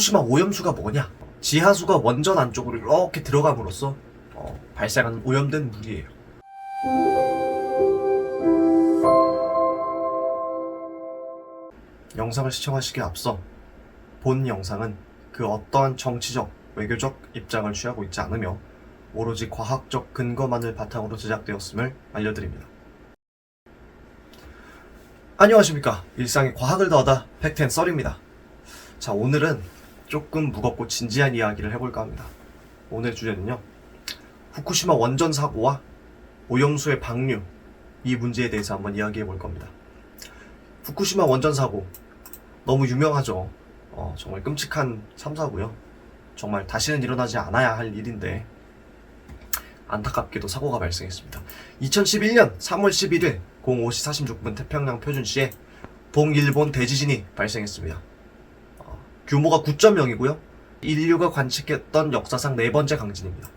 후쿠시마 오염수가 뭐냐? 지하수가 원전 안쪽으로 이렇게 들어감으로써 발생하는 오염된 물이에요. 영상을 시청하시기에 앞서 본 영상은 그 어떠한 정치적, 외교적 입장을 취하고 있지 않으며 오로지 과학적 근거만을 바탕으로 제작되었음을 알려드립니다. 안녕하십니까. 일상에 과학을 더하다 팩트앤썰입니다. 자, 오늘은 조금 무겁고 진지한 이야기를 해볼까 합니다. 오늘 주제는요, 후쿠시마 원전 사고와 오염수의 방류, 이 문제에 대해서 한번 이야기해 볼 겁니다. 후쿠시마 원전 사고 너무 유명하죠. 정말 끔찍한 참사고요. 정말 다시는 일어나지 않아야 할 일인데 안타깝게도 사고가 발생했습니다. 2011년 3월 11일 05시 46분 태평양 표준시에 동일본 대지진이 발생했습니다. 규모가 9.0이고요. 인류가 관측했던 역사상 네 번째 강진입니다.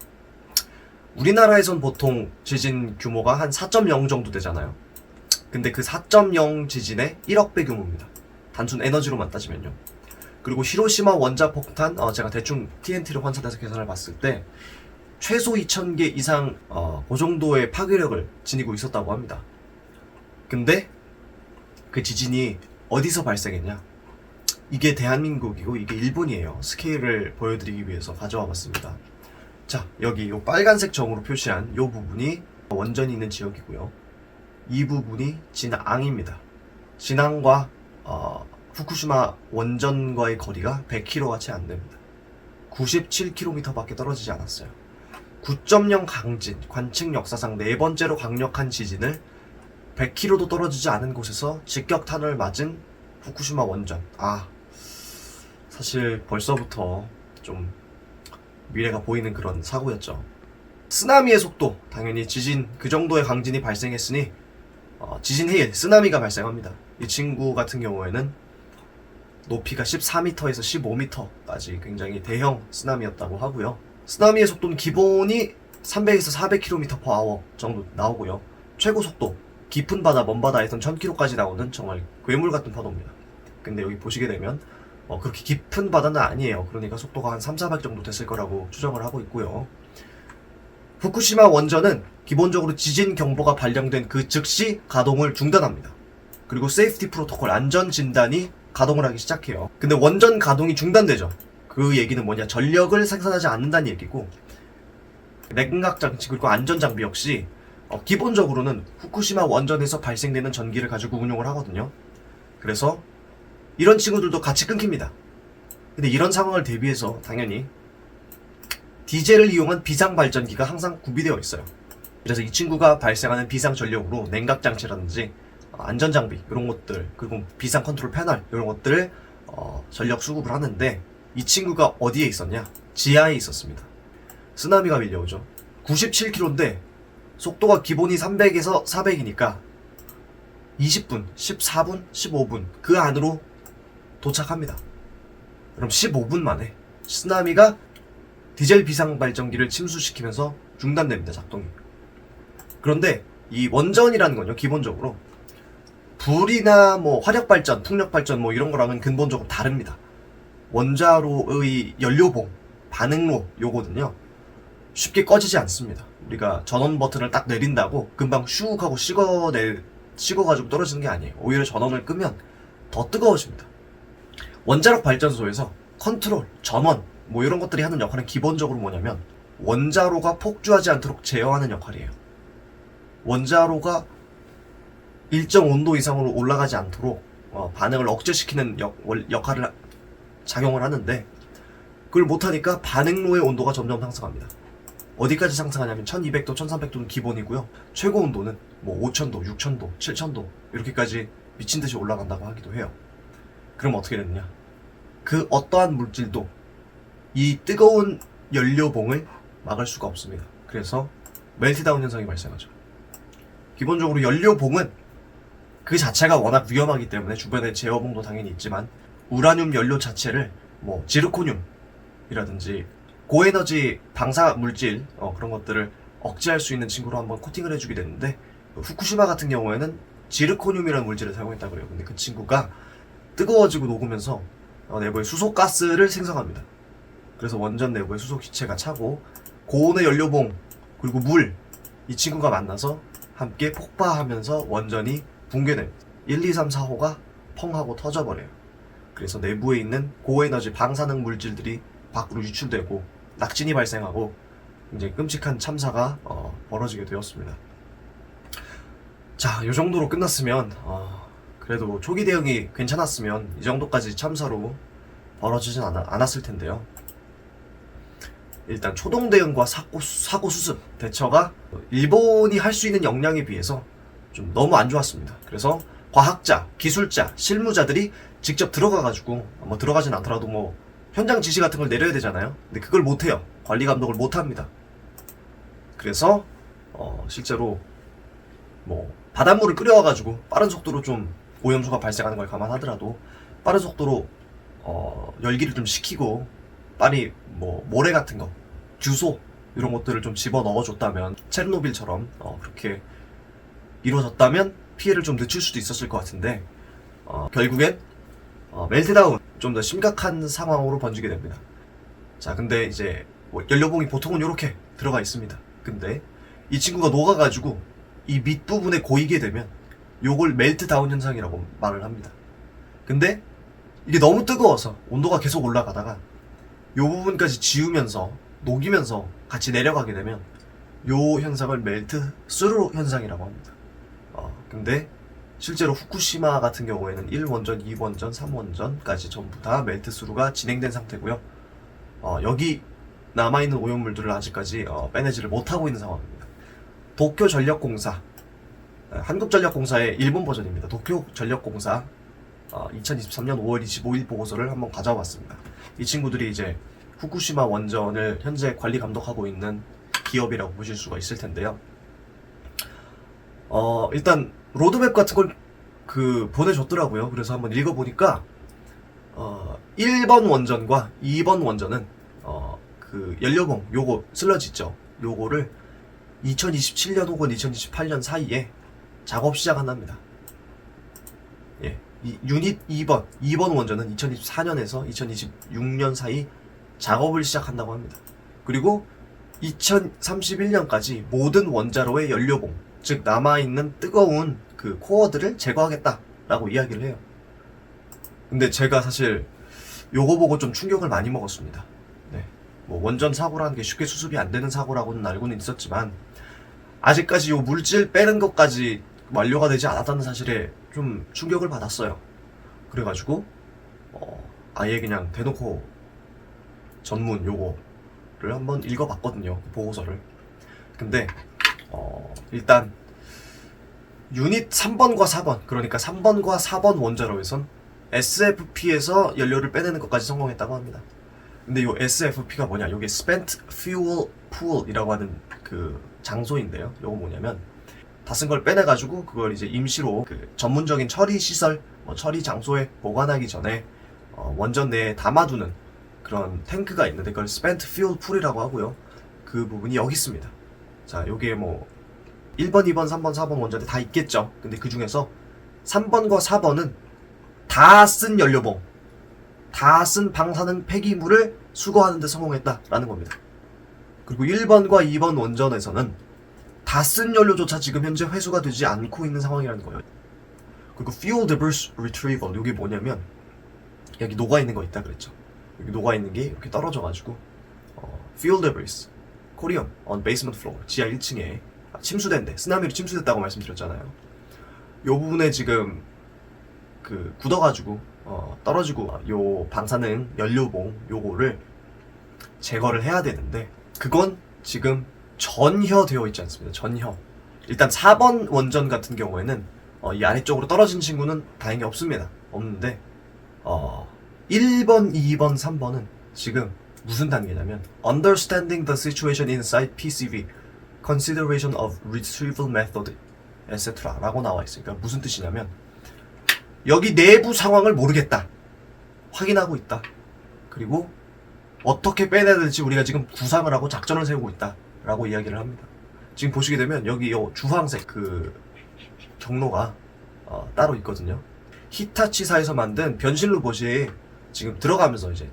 우리나라에선 보통 지진 규모가 한 4.0 정도 되잖아요. 근데 그 4.0 지진의 1억 배 규모입니다. 단순 에너지로만 따지면요. 그리고 히로시마 원자 폭탄, 제가 대충 TNT를 환산해서 계산을 봤을 때 최소 2,000개 이상 그 정도의 파괴력을 지니고 있었다고 합니다. 근데 그 지진이 어디서 발생했냐? 이게 대한민국이고 이게 일본이에요. 스케일을 보여드리기 위해서 가져와 봤습니다. 자, 여기 요 빨간색 점으로 표시한 요 부분이 원전이 있는 지역이고요. 이 부분이 진앙입니다. 진앙과 후쿠시마 원전과의 거리가 100km가 채 안 됩니다. 97km 밖에 떨어지지 않았어요. 9.0 강진, 관측 역사상 네 번째로 강력한 지진을 100km도 떨어지지 않은 곳에서 직격탄을 맞은 후쿠시마 원전. 사실 벌써부터 좀 미래가 보이는 그런 사고였죠. 쓰나미의 속도, 당연히 지진 그 정도의 강진이 발생했으니 지진 해일, 쓰나미가 발생합니다. 이 친구 같은 경우에는 높이가 14m에서 15m까지 굉장히 대형 쓰나미였다고 하고요. 쓰나미의 속도는 기본이 300에서 400km/h 정도 나오고요. 최고 속도, 깊은 바다, 먼 바다에선 1000km까지 나오는 정말 괴물 같은 파도입니다. 근데 여기 보시게 되면 그렇게 깊은 바다는 아니에요. 그러니까 속도가 한 300, 400 정도 됐을 거라고 추정을 하고 있고요. 후쿠시마 원전은 기본적으로 지진 경보가 발령된 그 즉시 가동을 중단합니다. 그리고 세이프티 프로토콜, 안전 진단이 가동을 하기 시작해요. 근데 원전 가동이 중단되죠. 그 얘기는 뭐냐? 전력을 생산하지 않는다는 얘기고, 냉각 장치 그리고 안전 장비 역시 기본적으로는 후쿠시마 원전에서 발생되는 전기를 가지고 운용을 하거든요. 그래서 이런 친구들도 같이 끊깁니다. 근데 이런 상황을 대비해서 당연히 디젤을 이용한 비상발전기가 항상 구비되어 있어요. 그래서 이 친구가 발생하는 비상전력으로 냉각장치라든지 안전장비 이런 것들, 그리고 비상 컨트롤 패널 이런 것들을 전력 수급을 하는데, 이 친구가 어디에 있었냐? 지하에 있었습니다. 쓰나미가 밀려오죠. 97km인데 속도가 기본이 300에서 400이니까 20분, 14분, 15분 그 안으로 도착합니다. 그럼 15분 만에 쓰나미가 디젤 비상발전기를 침수시키면서 중단됩니다, 작동이. 그런데 이 원전이라는 건요, 기본적으로 불이나 화력발전, 풍력발전 이런 거랑은 근본적으로 다릅니다. 원자로의 연료봉, 반응로 요거는요, 쉽게 꺼지지 않습니다. 우리가 전원 버튼을 딱 내린다고 금방 슉 하고 식어가지고 떨어지는 게 아니에요. 오히려 전원을 끄면 더 뜨거워집니다. 원자력 발전소에서 컨트롤, 전원 이런 것들이 하는 역할은 기본적으로 뭐냐면 원자로가 폭주하지 않도록 제어하는 역할이에요. 원자로가 일정 온도 이상으로 올라가지 않도록 반응을 억제시키는 역할을 작용을 하는데, 그걸 못하니까 반응로의 온도가 점점 상승합니다. 어디까지 상승하냐면 1200도, 1300도는 기본이고요. 최고 온도는 5000도, 6000도, 7000도 이렇게까지 미친듯이 올라간다고 하기도 해요. 그럼 어떻게 되느냐? 그 어떠한 물질도 이 뜨거운 연료봉을 막을 수가 없습니다. 그래서 멜트다운 현상이 발생하죠. 기본적으로 연료봉은 그 자체가 워낙 위험하기 때문에 주변에 제어봉도 당연히 있지만, 우라늄 연료 자체를 지르코늄이라든지 고에너지 방사 물질 그런 것들을 억제할 수 있는 친구로 한번 코팅을 해주게 됐는데, 후쿠시마 같은 경우에는 지르코늄이라는 물질을 사용했다고 그래요. 근데 그 친구가 뜨거워지고 녹으면서 내부에 수소가스를 생성합니다. 그래서 원전 내부에 수소기체가 차고 고온의 연료봉 그리고 물, 이 친구가 만나서 함께 폭파하면서 원전이 붕괴됩니다. 1, 2, 3, 4호가 펑 하고 터져버려요. 그래서 내부에 있는 고에너지 방사능 물질들이 밖으로 유출되고 낙진이 발생하고 굉장히 끔찍한 참사가 벌어지게 되었습니다. 자, 이 정도로 끝났으면 그래도 초기 대응이 괜찮았으면 이 정도까지 참사로 벌어지진 않았을 텐데요. 일단 초동 대응과 사고 수습 대처가 일본이 할 수 있는 역량에 비해서 좀 너무 안 좋았습니다. 그래서 과학자, 기술자, 실무자들이 직접 들어가가지고 들어가진 않더라도 현장 지시 같은 걸 내려야 되잖아요. 근데 그걸 못해요. 관리 감독을 못합니다. 그래서 실제로 바닷물을 끓여와가지고 빠른 속도로 좀 오염수가 발생하는 걸 감안하더라도 빠른 속도로 열기를 좀 식히고 빨리 모래 같은 거, 규소 이런 것들을 좀 집어 넣어줬다면 체르노빌처럼 그렇게 이루어졌다면 피해를 좀 늦출 수도 있었을 것 같은데 결국엔 멜트다운, 좀 더 심각한 상황으로 번지게 됩니다. 자, 근데 이제 연료봉이 보통은 이렇게 들어가 있습니다. 근데 이 친구가 녹아가지고 이 밑부분에 고이게 되면 요걸 멜트다운 현상이라고 말을 합니다. 근데 이게 너무 뜨거워서 온도가 계속 올라가다가 요 부분까지 지우면서 녹이면서 같이 내려가게 되면 요 현상을 멜트 스루 현상이라고 합니다. 근데 실제로 후쿠시마 같은 경우에는 1원전, 2원전, 3원전까지 전부 다 멜트 스루가 진행된 상태고요. 여기 남아있는 오염물들을 아직까지 빼내지를 못하고 있는 상황입니다. 도쿄전력공사, 한국전력공사의 일본 버전입니다. 도쿄전력공사 2023년 5월 25일 보고서를 한번 가져왔습니다. 이 친구들이 이제 후쿠시마 원전을 현재 관리 감독하고 있는 기업이라고 보실 수가 있을 텐데요. 일단 로드맵 같은 걸 보내줬더라고요. 그래서 한번 읽어보니까 1번 원전과 2번 원전은 연료봉 요거 슬러지 있죠. 요거를 2027년 혹은 2028년 사이에 작업 시작한답니다. 예, 이 유닛 2번 원전은 2024년에서 2026년 사이 작업을 시작한다고 합니다. 그리고 2031년까지 모든 원자로의 연료봉, 즉 남아있는 뜨거운 그 코어들을 제거하겠다라고 이야기를 해요. 근데 제가 사실 요거 보고 좀 충격을 많이 먹었습니다. 네, 원전 사고라는 게 쉽게 수습이 안 되는 사고라고는 알고는 있었지만 아직까지 요 물질 빼는 것까지 완료가 되지 않았다는 사실에 좀 충격을 받았어요. 그래가지고 아예 그냥 대놓고 전문 요거를 한번 읽어봤거든요. 보고서를. 근데 일단 유닛 3번과 4번, 그러니까 3번과 4번 원자로에선 SFP에서 연료를 빼내는 것까지 성공했다고 합니다. 근데 요 SFP가 뭐냐? 요게 Spent Fuel Pool이라고 하는 그 장소인데요. 요거 뭐냐면 다 쓴 걸 빼내가지고 그걸 이제 임시로 전문적인 처리 시설, 처리 장소에 보관하기 전에 원전 내에 담아두는 그런 탱크가 있는데 그걸 Spent Fuel Pool이라고 하고요. 그 부분이 여기 있습니다. 자, 요게 1번, 2번, 3번, 4번 원전에 다 있겠죠. 근데 그 중에서 3번과 4번은 다 쓴 연료봉, 다 쓴 방사능 폐기물을 수거하는 데 성공했다라는 겁니다. 그리고 1번과 2번 원전에서는 다 쓴 연료조차 지금 현재 회수가 되지 않고 있는 상황이라는 거예요. 그리고 Fuel Debris Retrieval, 이게 뭐냐면 여기 녹아있는 거 있다 그랬죠. 여기 녹아있는 게 이렇게 떨어져가지고 Fuel Debris, Corium on Basement Floor, 지하 1층에 침수된데, 쓰나미로 침수됐다고 말씀드렸잖아요. 요 부분에 지금 굳어가지고 떨어지고 요 방사능 연료봉 요거를 제거를 해야 되는데 그건 지금 전혀되어 있지 않습니다. 전혀. 일단 4번 원전 같은 경우에는 이 아래쪽으로 떨어진 친구는 다행히 없습니다. 없는데 1번, 2번, 3번은 지금 무슨 단계냐면 Understanding the situation inside PCV, Consideration of Retrieval Method, etc. 라고 나와 있어요. 그러니까 무슨 뜻이냐면 여기 내부 상황을 모르겠다. 확인하고 있다. 그리고 어떻게 빼내야 될지 우리가 지금 구상을 하고 작전을 세우고 있다. 라고 이야기를 합니다. 지금 보시게 되면 여기 요 주황색 경로가 따로 있거든요. 히타치사에서 만든 변신 로봇이 지금 들어가면서 이제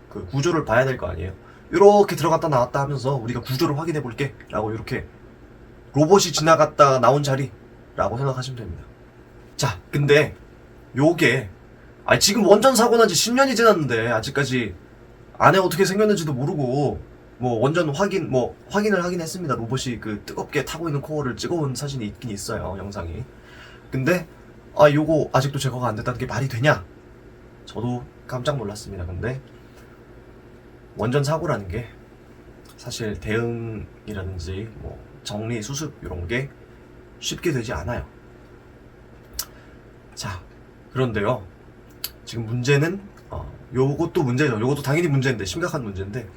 그 구조를 봐야 될 거 아니에요. 이렇게 들어갔다 나왔다 하면서 우리가 구조를 확인해 볼게 라고 이렇게 로봇이 지나갔다 나온 자리라고 생각하시면 됩니다. 자, 근데 요게 지금 원전 사고 난 지 10년이 지났는데 아직까지 안에 어떻게 생겼는지도 모르고 뭐 원전 확인을 하긴 했습니다. 로봇이 그 뜨겁게 타고 있는 코어를 찍어온 사진이 있긴 있어요, 영상이. 근데 요거 아직도 제거가 안 됐다는 게 말이 되냐? 저도 깜짝 놀랐습니다. 근데 원전 사고라는 게 사실 대응이라든지 뭐 정리, 수습 이런 게 쉽게 되지 않아요. 자, 그런데요. 지금 문제는 요것도 문제죠. 요것도 당연히 문제인데, 심각한 문제인데,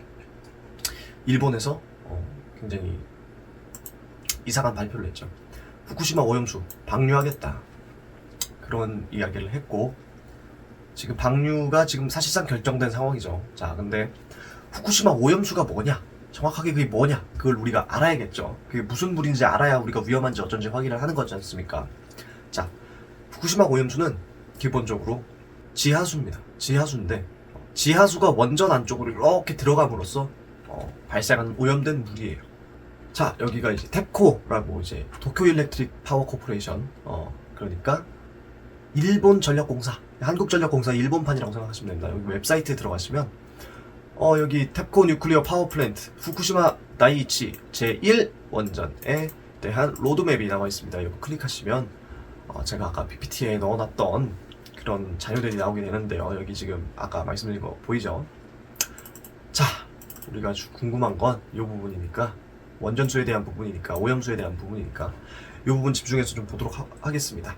일본에서 굉장히 이상한 발표를 했죠. 후쿠시마 오염수 방류하겠다, 그런 이야기를 했고, 지금 방류가 지금 사실상 결정된 상황이죠. 자, 근데 후쿠시마 오염수가 뭐냐, 정확하게 그게 뭐냐, 그걸 우리가 알아야겠죠. 그게 무슨 물인지 알아야 우리가 위험한지 어쩐지 확인을 하는 거지 않습니까? 자, 후쿠시마 오염수는 기본적으로 지하수입니다. 지하수인데, 지하수가 원전 안쪽으로 이렇게 들어감으로써 발생하는 오염된 물이에요. 자, 여기가 이제 탭코라고, 이제 도쿄 일렉트릭 파워 코퍼레이션, 그러니까 일본 전력공사, 한국전력공사 일본판이라고 생각하시면 됩니다. 여기 웹사이트에 들어가시면 여기 탭코 뉴클리어 파워 플랜트 후쿠시마 다이이치 제1 원전에 대한 로드맵이 나와 있습니다. 이거 클릭하시면 제가 아까 PPT에 넣어놨던 그런 자료들이 나오게 되는데요. 여기 지금 아까 말씀드린 거 보이죠? 자, 우리가 궁금한 건 이 부분이니까, 원전수에 대한 부분이니까, 오염수에 대한 부분이니까 이 부분 집중해서 좀 보도록 하겠습니다.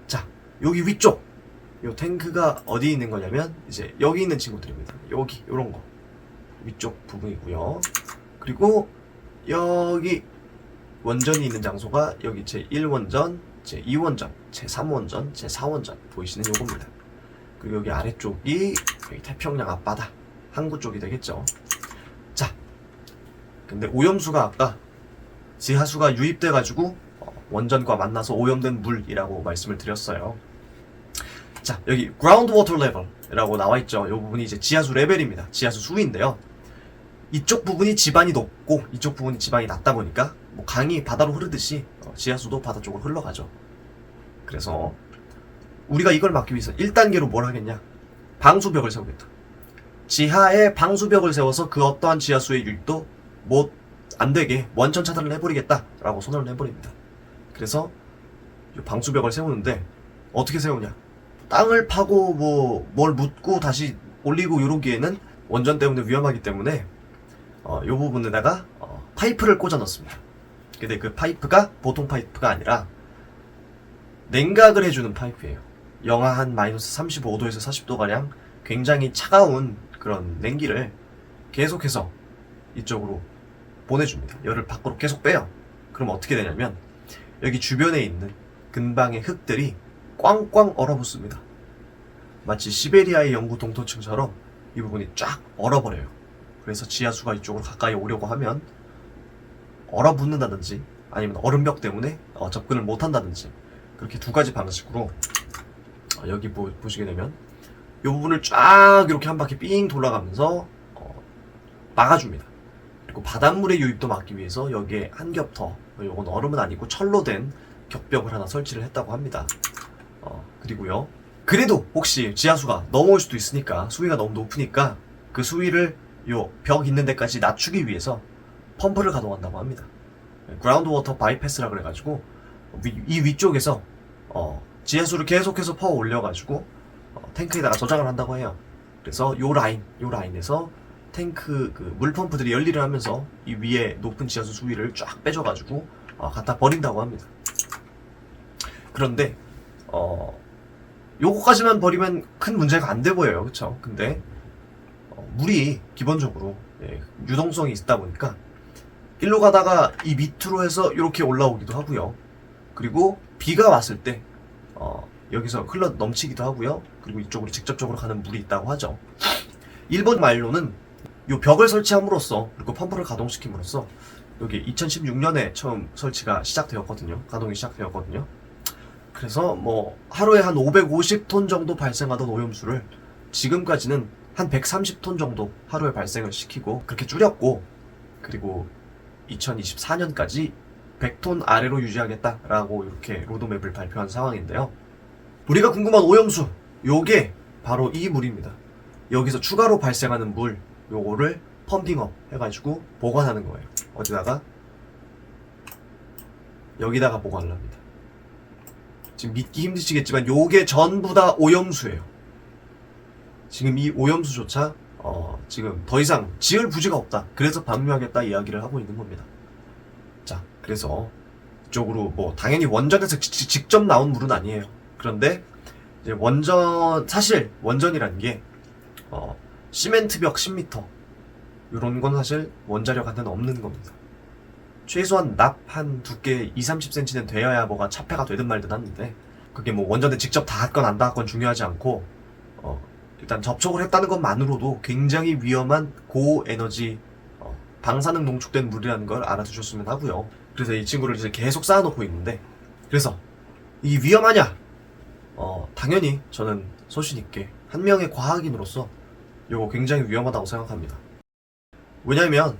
자, 여기 위쪽 이 탱크가 어디 있는 거냐면 이제 여기 있는 친구들입니다. 여기 요런 거 위쪽 부분이고요. 그리고 여기 원전이 있는 장소가 여기 제1원전, 제2원전, 제3원전, 제4원전 보이시는 요겁니다. 그리고 여기 아래쪽이 여기 태평양 앞바다 항구 쪽이 되겠죠. 자, 근데 오염수가 아까 지하수가 유입돼 가지고 원전과 만나서 오염된 물이라고 말씀을 드렸어요. 자, 여기 ground water level이라고 나와 있죠. 이 부분이 이제 지하수 레벨입니다. 지하수 수위인데요. 이쪽 부분이 지반이 높고 이쪽 부분이 지반이 낮다 보니까 뭐 강이 바다로 흐르듯이 지하수도 바다 쪽으로 흘러가죠. 그래서 우리가 이걸 막기 위해서 1단계로 뭘 하겠냐? 방수벽을 세우겠다. 지하에 방수벽을 세워서 그 어떠한 지하수의 유입도 안 되게 원천 차단을 해버리겠다라고 선언을 해버립니다. 그래서 이 방수벽을 세우는데 어떻게 세우냐? 땅을 파고 뭘 묻고 다시 올리고 이러기에는 원전 때문에 위험하기 때문에 이 부분에다가 파이프를 꽂아 넣습니다. 근데 그 파이프가 보통 파이프가 아니라 냉각을 해주는 파이프예요. 영하 한 마이너스 35도에서 40도 가량 굉장히 차가운 그런 냉기를 계속해서 이쪽으로 보내줍니다. 열을 밖으로 계속 빼요. 그럼 어떻게 되냐면 여기 주변에 있는 근방의 흙들이 꽝꽝 얼어붙습니다. 마치 시베리아의 영구 동토층처럼 이 부분이 쫙 얼어버려요. 그래서 지하수가 이쪽으로 가까이 오려고 하면 얼어붙는다든지 아니면 얼음벽 때문에 접근을 못한다든지, 그렇게 두 가지 방식으로 여기 보시게 되면 이 부분을 쫙 이렇게 한 바퀴 삥 돌아가면서 막아줍니다. 그리고 바닷물의 유입도 막기 위해서 여기에 한 겹 더, 이건 얼음은 아니고 철로 된 겹벽을 하나 설치를 했다고 합니다. 그리고요, 그래도 혹시 지하수가 넘어올 수도 있으니까, 수위가 너무 높으니까 그 수위를 요 벽 있는 데까지 낮추기 위해서 펌프를 가동한다고 합니다. 그라운드 워터 바이패스라 그래가지고 이 위쪽에서 지하수를 계속해서 퍼 올려가지고 탱크에다가 저장을 한다고 해요. 그래서 요 라인에서 탱크 그 물펌프들이 열일을 하면서 이 위에 높은 지하수 수위를 쫙 빼줘가지고 갖다 버린다고 합니다. 그런데 요거까지만 버리면 큰 문제가 안 돼 보여요. 그쵸? 근데 물이 기본적으로 유동성이 있다 보니까 일로 가다가 이 밑으로 해서 이렇게 올라오기도 하고요. 그리고 비가 왔을 때 여기서 흘러 넘치기도 하고요. 그리고 이쪽으로 직접적으로 가는 물이 있다고 하죠. 일본 말로는 이 벽을 설치함으로써, 그리고 펌프를 가동시킴으로써, 여기 2016년에 처음 설치가 시작되었거든요. 가동이 시작되었거든요. 그래서 뭐 하루에 한 550톤 정도 발생하던 오염수를 지금까지는 한 130톤 정도 하루에 발생을 시키고 그렇게 줄였고, 그리고 2024년까지 100톤 아래로 유지하겠다라고 이렇게 로드맵을 발표한 상황인데요. 우리가 궁금한 오염수, 요게 바로 이 물입니다. 여기서 추가로 발생하는 물, 요거를 펌핑업 해가지고 보관하는 거예요. 어디다가? 여기다가 보관을 합니다. 지금 믿기 힘드시겠지만 요게 전부 다 오염수예요. 지금 이 오염수조차 지금 더 이상 지을 부지가 없다. 그래서 방류하겠다 이야기를 하고 있는 겁니다. 자, 그래서 이쪽으로 뭐 당연히 원전에서 직접 나온 물은 아니에요. 그런데 이제 사실 원전이라는 게 시멘트벽 10m 이런 건 사실 원자력한테는 없는 겁니다. 최소한 납 한 두께 20-30cm는 되어야 뭐가 차폐가 되든 말든 하는데, 그게 뭐 원전에 직접 닿았건 안 닿았건 중요하지 않고 일단 접촉을 했다는 것만으로도 굉장히 위험한 고에너지 방사능 농축된 물이라는 걸 알아두셨으면 하고요. 그래서 이 친구를 이제 계속 쌓아놓고 있는데, 그래서 이 위험하냐? 당연히 저는 소신 있게 한 명의 과학인으로서 이거 굉장히 위험하다고 생각합니다. 왜냐면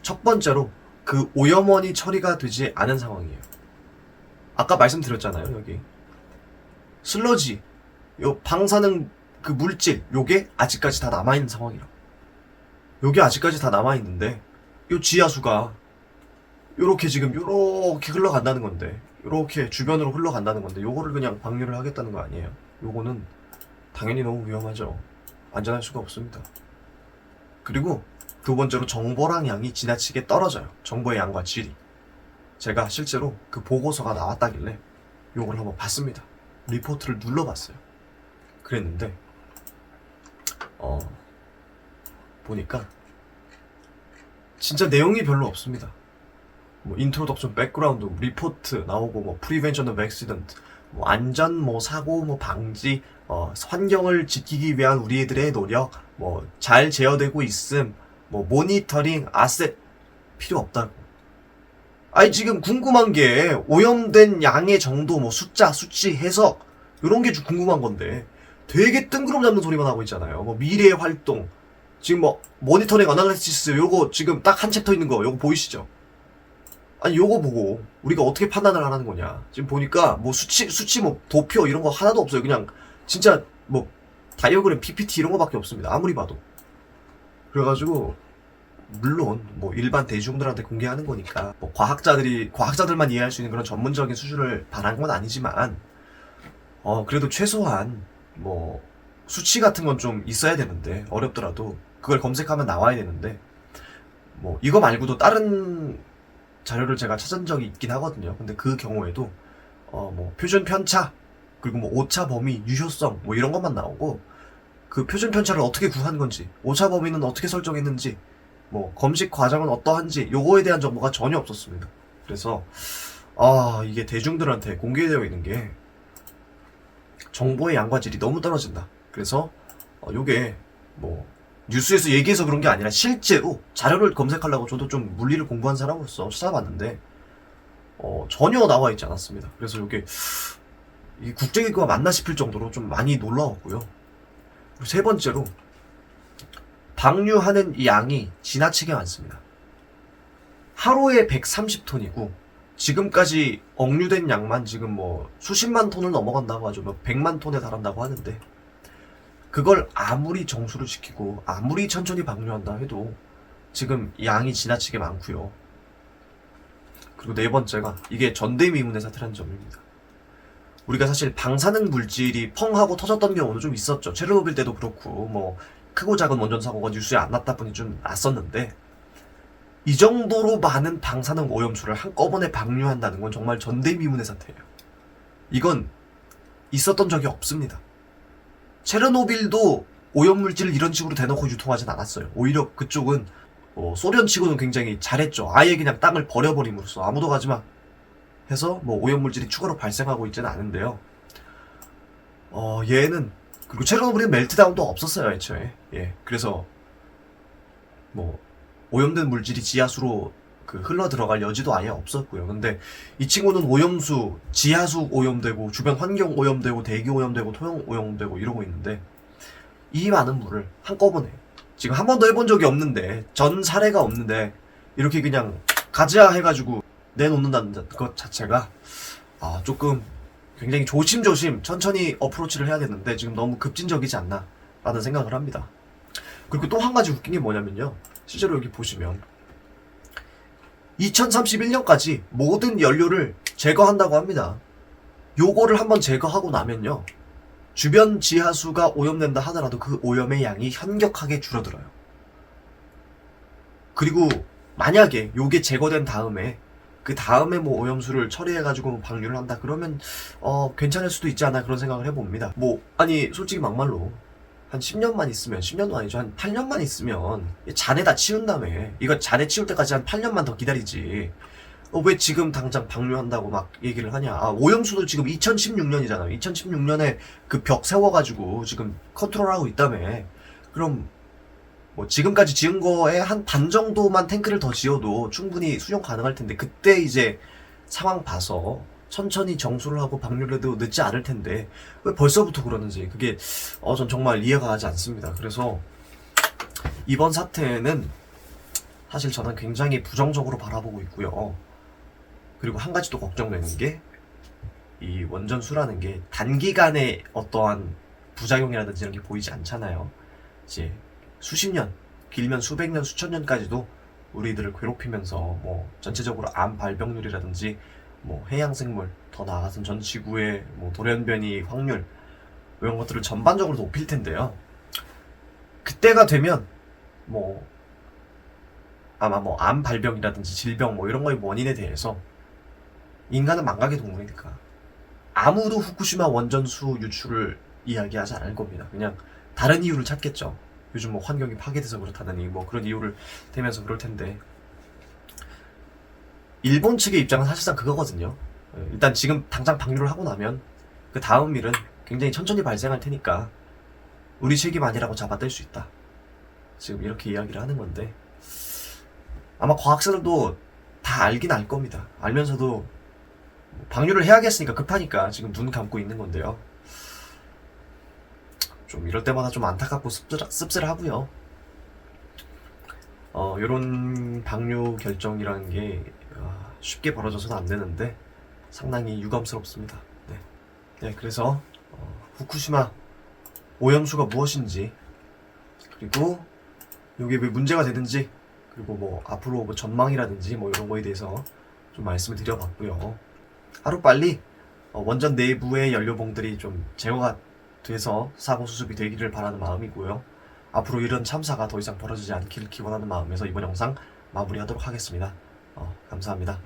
첫 번째로 그 오염원이 처리가 되지 않은 상황이에요. 아까 말씀드렸잖아요. 여기 슬러지, 요 방사능 그 물질, 요게 아직까지 다 남아있는 상황이라고. 요게 아직까지 다 남아있는데 요 지하수가 요렇게 지금 요렇게 흘러간다는 건데, 요렇게 주변으로 흘러간다는 건데, 요거를 그냥 방류를 하겠다는 거 아니에요. 요거는 당연히 너무 위험하죠. 안전할 수가 없습니다. 그리고 두 번째로 정보랑 양이 지나치게 떨어져요. 정보의 양과 질이. 제가 실제로 그 보고서가 나왔다길래 요걸 한번 봤습니다. 리포트를 눌러봤어요. 그랬는데 보니까 진짜 내용이 별로 없습니다. 뭐 인트로덕션, 백그라운드, 리포트 나오고, 뭐 프리벤션 오브 액시던트, 뭐 안전, 뭐 사고, 뭐 방지, 환경을 지키기 위한 우리들의 노력, 뭐 잘 제어되고 있음, 뭐 모니터링, 아셋 필요 없다고. 아니 지금 궁금한 게 오염된 양의 정도, 뭐 숫자, 수치, 해석 이런 게 궁금한 건데 되게 뜬구름 잡는 소리만 하고 있잖아요. 뭐 미래의 활동, 지금 뭐 모니터링 어널리시스 요거 지금 딱 한 챕터 있는 거 요거 보이시죠? 아니 요거 보고 우리가 어떻게 판단을 하라는 거냐. 지금 보니까 뭐 수치 뭐 도표 이런 거 하나도 없어요. 그냥 진짜 뭐 다이어그램, PPT 이런 거밖에 없습니다. 아무리 봐도. 그래가지고 물론 뭐 일반 대중들한테 공개하는 거니까 뭐 과학자들만 이해할 수 있는 그런 전문적인 수준을 바란 건 아니지만 그래도 최소한 뭐 수치 같은 건 좀 있어야 되는데, 어렵더라도 그걸 검색하면 나와야 되는데, 뭐 이거 말고도 다른 자료를 제가 찾은 적이 있긴 하거든요. 근데 그 경우에도 뭐 표준 편차, 그리고 뭐 오차 범위, 유효성 뭐 이런 것만 나오고, 그 표준 편차를 어떻게 구한 건지, 오차 범위는 어떻게 설정했는지, 뭐 검식 과정은 어떠한지 요거에 대한 정보가 전혀 없었습니다. 그래서 이게 대중들한테 공개되어 있는 게 정보의 양과 질이 너무 떨어진다. 그래서 요게 뭐 뉴스에서 얘기해서 그런 게 아니라 실제로 자료를 검색하려고 저도 좀 물리를 공부한 사람으로서 찾아봤는데 전혀 나와 있지 않았습니다. 그래서 요게 이 국제기구가 맞나 싶을 정도로 좀 많이 놀라웠고요. 그리고 세 번째로 방류하는 이 양이 지나치게 많습니다. 하루에 130톤이고 지금까지 억류된 양만 지금 뭐 수십만 톤을 넘어간다고 하죠. 뭐 100만 톤에 달한다고 하는데, 그걸 아무리 정수를 지키고 아무리 천천히 방류한다 해도 지금 양이 지나치게 많고요. 그리고 네 번째가 이게 전대미문의 사태라는 점입니다. 우리가 사실 방사능 물질이 펑 하고 터졌던 경우도 좀 있었죠. 체르노빌 때도 그렇고 뭐 크고 작은 원전 사고가 뉴스에 안 났다 보니 좀 났었는데, 이 정도로 많은 방사능 오염수를 한꺼번에 방류한다는 건 정말 전대미문의 사태예요. 이건 있었던 적이 없습니다. 체르노빌도 오염물질을 이런 식으로 대놓고 유통하진 않았어요. 오히려 그쪽은 소련치고는 굉장히 잘했죠. 아예 그냥 땅을 버려버림으로써 아무도 가지마 해서 뭐 오염물질이 추가로 발생하고 있지는 않은데요. 얘는, 그리고 체르노빌은 멜트다운도 없었어요, 애초에. 예. 그래서 뭐 오염된 물질이 지하수로 흘러 들어갈 여지도 아예 없었고요. 근데 이 친구는 오염수, 지하수 오염되고 주변 환경 오염되고 대기 오염되고 토양 오염되고 이러고 있는데, 이 많은 물을 한꺼번에 지금 한 번도 해본 적이 없는데, 전 사례가 없는데 이렇게 그냥 가자 해가지고 내놓는다는 것 자체가 조금 굉장히 조심조심 천천히 어프로치를 해야 되는데 지금 너무 급진적이지 않나 라는 생각을 합니다. 그리고 또 한 가지 웃긴 게 뭐냐면요, 실제로 여기 보시면 2031년까지 모든 연료를 제거한다고 합니다. 요거를 한번 제거하고 나면요, 주변 지하수가 오염된다 하더라도 그 오염의 양이 현격하게 줄어들어요. 그리고 만약에 요게 제거된 다음에 그 다음에 뭐 오염수를 처리해가지고 뭐 방류를 한다 그러면 괜찮을 수도 있지 않나 그런 생각을 해봅니다. 뭐 아니 솔직히 막말로 한 10년만 있으면, 10년도 아니죠, 한 8년만 있으면 잔에 다 치운 다음에 이거 잔에 치울 때까지 한 8년만 더 기다리지 왜 지금 당장 방류한다고 막 얘기를 하냐. 오염수도 지금 2016년이잖아요 2016년에 그 벽 세워가지고 지금 컨트롤하고 있다며. 그럼 뭐 지금까지 지은 거에 한 반 정도만 탱크를 더 지어도 충분히 수용 가능할 텐데, 그때 이제 상황 봐서 천천히 정수를 하고 방류를 해도 늦지 않을 텐데 왜 벌써부터 그러는지 그게 전 정말 이해가 가지 않습니다. 그래서 이번 사태는 사실 저는 굉장히 부정적으로 바라보고 있고요. 그리고 한 가지 또 걱정되는 게, 이 원전수라는 게 단기간에 어떠한 부작용이라든지 이런 게 보이지 않잖아요. 이제 수십 년, 길면 수백 년, 수천 년까지도 우리들을 괴롭히면서 뭐 전체적으로 암 발병률이라든지 뭐 해양생물, 더 나아가서는 전 지구의 뭐 돌연변이 확률 이런 것들을 전반적으로 높일 텐데요. 그때가 되면 뭐 아마 뭐 암 발병이라든지 질병 뭐 이런 거의 원인에 대해서 인간은 망각의 동물이니까 아무도 후쿠시마 원전수 유출을 이야기하지 않을 겁니다. 그냥 다른 이유를 찾겠죠. 요즘 뭐 환경이 파괴돼서 그렇다느니 뭐 그런 이유를 대면서 그럴 텐데, 일본 측의 입장은 사실상 그거거든요. 일단 지금 당장 방류를 하고 나면 그 다음 일은 굉장히 천천히 발생할 테니까 우리 책임 아니라고 잡아뗄 수 있다. 지금 이렇게 이야기를 하는 건데, 아마 과학자들도 다 알긴 알 겁니다. 알면서도 방류를 해야겠으니까 급하니까 지금 눈 감고 있는 건데요. 좀 이럴 때마다 좀 안타깝고 씁쓸하고요. 요런 방류 결정이라는 게 쉽게 벌어져서는 안 되는데 상당히 유감스럽습니다. 네, 그래서 후쿠시마 오염수가 무엇인지, 그리고 이게 왜 문제가 되는지, 그리고 뭐 앞으로 뭐 전망이라든지 뭐 이런 거에 대해서 좀 말씀을 드려봤고요. 하루빨리 원전 내부의 연료봉들이 좀 제거가 돼서 사고 수습이 되기를 바라는 마음이고요. 앞으로 이런 참사가 더 이상 벌어지지 않기를 기원하는 마음에서 이번 영상 마무리하도록 하겠습니다. 감사합니다.